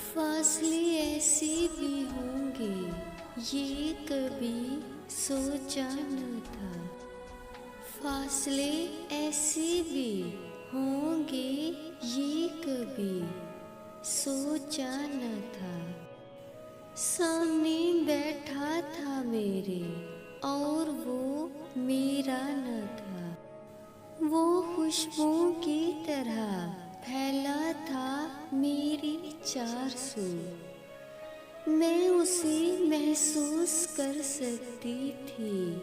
फासले ऐसे भी होंगे ये कभी सोचा न था। फासले ऐसे भी होंगे ये कभी सोचा न था। सामने बैठा था मेरे और वो मेरा न था। वो खुशबू की तरह फैला था मेरी चार सू। मैं उसे महसूस कर सकती थी,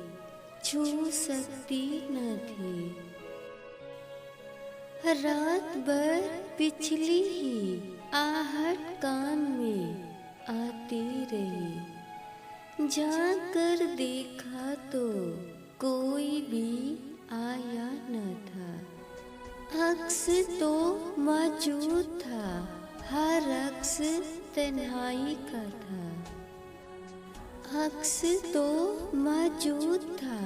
छू सकती न थी। रात भर पिछली ही आहट कान में आती रही। झांक कर देखा तो कोई भी आया न था। अक्स तो मौजूद था, हर अक्स तन्हाई का था। अक्स तो मौजूद था,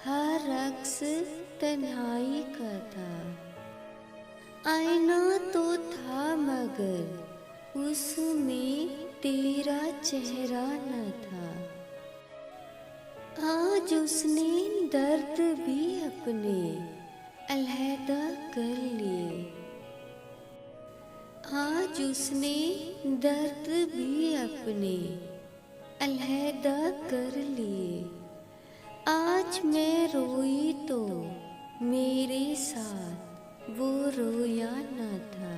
हर अक्स तन्हाई का था। आईना तो था मगर उसमें तेरा चेहरा न था। आज उसने दर्द भी अपने अलहदा कर लिए। आज उसने दर्द भी अपने अलहदा कर लिए। आज मैं रोई तो मेरे साथ वो रोया न था।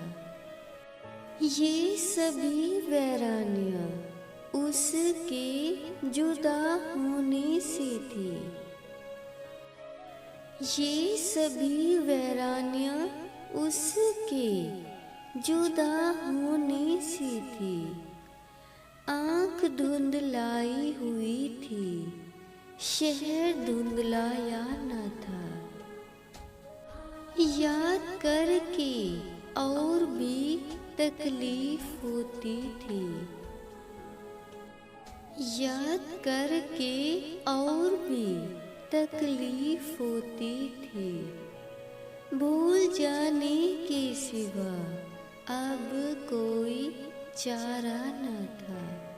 ये सभी वैरानियाँ उसके जुदा होने से थी। ये सभी वैरानियाँ उसके जुदा होने से थी। आँख धुंधलाई हुई थी, शहर धुंधलाया न था। याद करके और भी तकलीफ होती थी। याद करके और भी तकलीफ होती थी। भूल जाने के सिवा अब कोई चारा न था।